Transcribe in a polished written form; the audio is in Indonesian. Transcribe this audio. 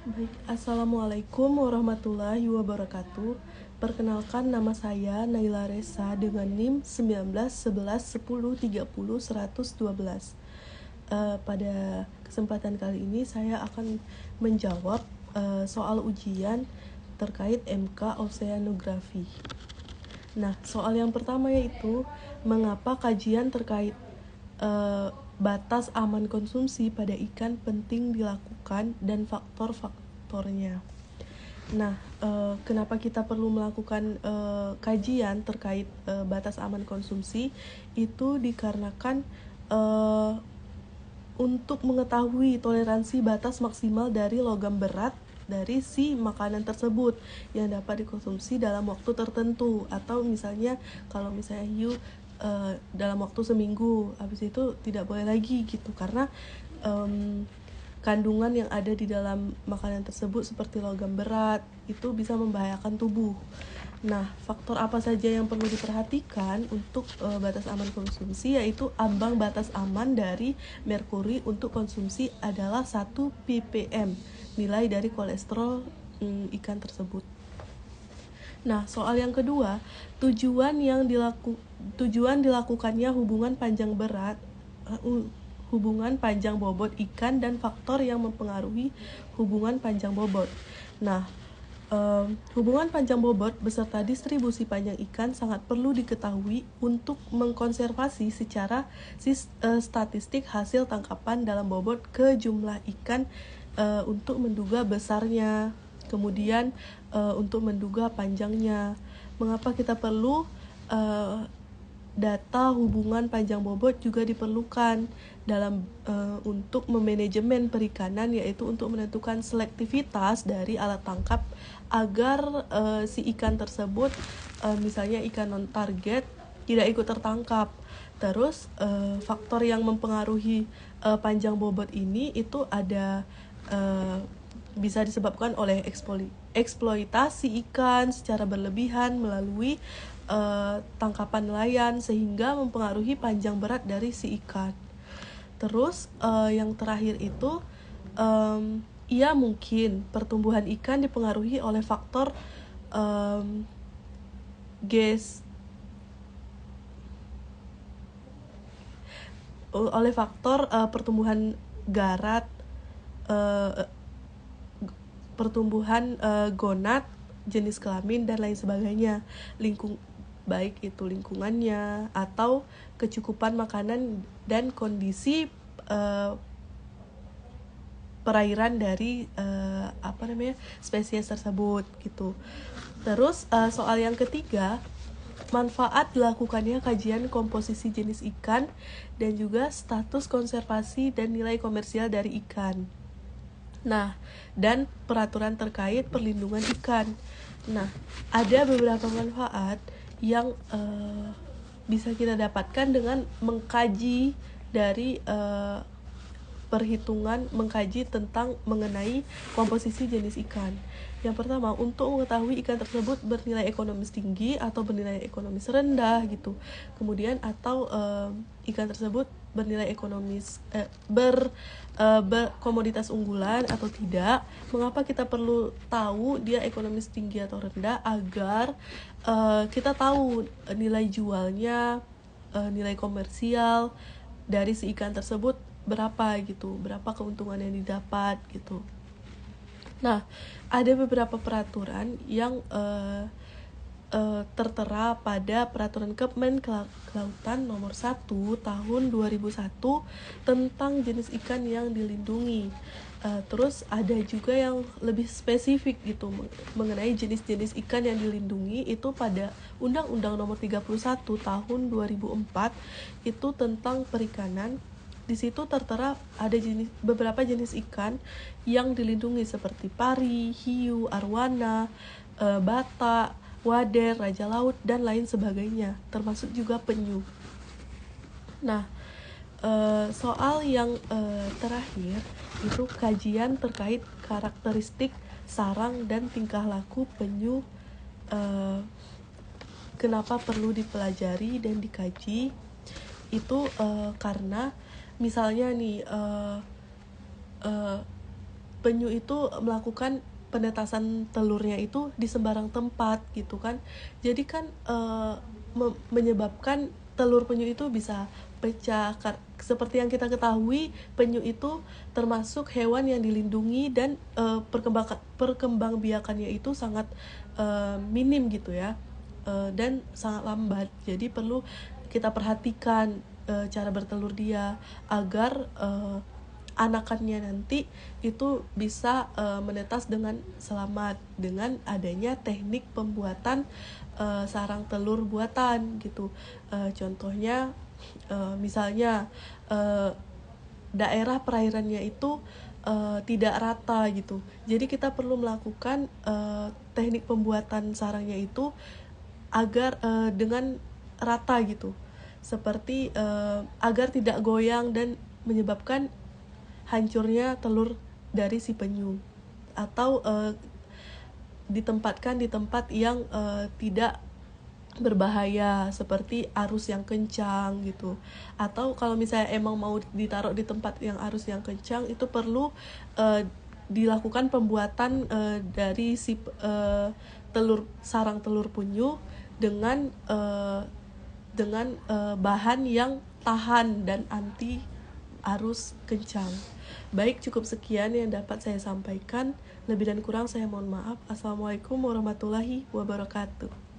Baik, Assalamualaikum warahmatullahi wabarakatuh. Perkenalkan, nama saya Naila Resa dengan NIM 19 11 10 30 112. Pada kesempatan kali ini saya akan menjawab soal ujian terkait MK Oceanografi. Nah, soal yang pertama yaitu mengapa kajian terkait batas aman konsumsi pada ikan penting dilakukan dan faktor-faktornya. Nah, kenapa kita perlu melakukan kajian terkait batas aman konsumsi? Itu dikarenakan untuk mengetahui toleransi batas maksimal dari logam berat dari si makanan tersebut yang dapat dikonsumsi dalam waktu tertentu, atau misalnya kalau misalnya hiu dalam waktu seminggu, habis itu tidak boleh lagi gitu, karena kandungan yang ada di dalam makanan tersebut seperti logam berat itu bisa membahayakan tubuh. Nah, faktor apa saja yang perlu diperhatikan untuk batas aman konsumsi, yaitu ambang batas aman dari merkuri untuk konsumsi adalah 1 ppm nilai dari kolesterol ikan tersebut. Nah, soal yang kedua, tujuan dilakukannya hubungan panjang bobot ikan dan faktor yang mempengaruhi hubungan panjang bobot. Nah, hubungan panjang bobot beserta distribusi panjang ikan sangat perlu diketahui untuk mengkonservasi secara statistik hasil tangkapan dalam bobot ke jumlah ikan untuk menduga besarnya, kemudian untuk menduga panjangnya. Mengapa kita perlu data hubungan panjang bobot juga diperlukan dalam untuk memanajemen perikanan, yaitu untuk menentukan selektivitas dari alat tangkap agar si ikan tersebut, misalnya ikan non target, tidak ikut tertangkap. Terus faktor yang mempengaruhi panjang bobot ini itu ada bisa disebabkan oleh eksploitasi ikan secara berlebihan melalui tangkapan nelayan, sehingga mempengaruhi panjang berat dari si ikan. Terus yang terakhir itu ia mungkin pertumbuhan ikan dipengaruhi oleh faktor pertumbuhan garat, pertumbuhan gonad, jenis kelamin dan lain sebagainya, baik itu lingkungannya atau kecukupan makanan dan kondisi perairan dari spesies tersebut gitu. Terus soal yang ketiga, manfaat dilakukannya kajian komposisi jenis ikan dan juga status konservasi dan nilai komersial dari ikan. Nah, dan peraturan terkait perlindungan ikan. Nah, ada beberapa manfaat yang bisa kita dapatkan dengan mengkaji dari mengkaji tentang mengenai komposisi jenis ikan. Yang pertama, untuk mengetahui ikan tersebut bernilai ekonomis tinggi atau bernilai ekonomis rendah gitu. Kemudian atau ikan tersebut bernilai ekonomis berkomoditas unggulan atau tidak. Mengapa kita perlu tahu dia ekonomis tinggi atau rendah? Agar kita tahu nilai jualnya, nilai komersial dari si ikan tersebut berapa gitu, berapa keuntungan yang didapat gitu. Nah, ada beberapa peraturan yang tertera pada peraturan Kemen Kelautan nomor 1 tahun 2001 tentang jenis ikan yang dilindungi. Terus ada juga yang lebih spesifik gitu mengenai jenis-jenis ikan yang dilindungi, itu pada Undang-Undang nomor 31 tahun 2004 itu tentang perikanan. Di situ tertera ada beberapa jenis ikan yang dilindungi seperti pari, hiu, arwana, bata, wader, raja laut, dan lain sebagainya, termasuk juga penyu. Nah, soal yang terakhir itu kajian terkait karakteristik sarang dan tingkah laku penyu, kenapa perlu dipelajari dan dikaji. Itu karena misalnya nih penyu itu melakukan penetasan telurnya itu di sembarang tempat gitu kan. Jadi kan menyebabkan telur penyu itu bisa pecah. Seperti yang kita ketahui, penyu itu termasuk hewan yang dilindungi dan perkembangbiakannya itu sangat minim gitu ya, dan sangat lambat. Jadi perlu kita perhatikan cara bertelur dia agar anakannya nanti itu bisa menetas dengan selamat dengan adanya teknik pembuatan sarang telur buatan gitu. Contohnya misalnya daerah perairannya itu tidak rata gitu. Jadi kita perlu melakukan teknik pembuatan sarangnya itu agar dengan rata gitu, seperti agar tidak goyang dan menyebabkan hancurnya telur dari si penyu, atau ditempatkan di tempat yang tidak berbahaya seperti arus yang kencang gitu. Atau kalau misalnya emang mau ditaruh di tempat yang arus yang kencang, itu perlu dilakukan pembuatan dari si sarang telur penyu dengan bahan yang tahan dan anti arus kencang. Baik, cukup sekian yang dapat saya sampaikan. Lebih dan kurang saya mohon maaf. Assalamualaikum warahmatullahi wabarakatuh.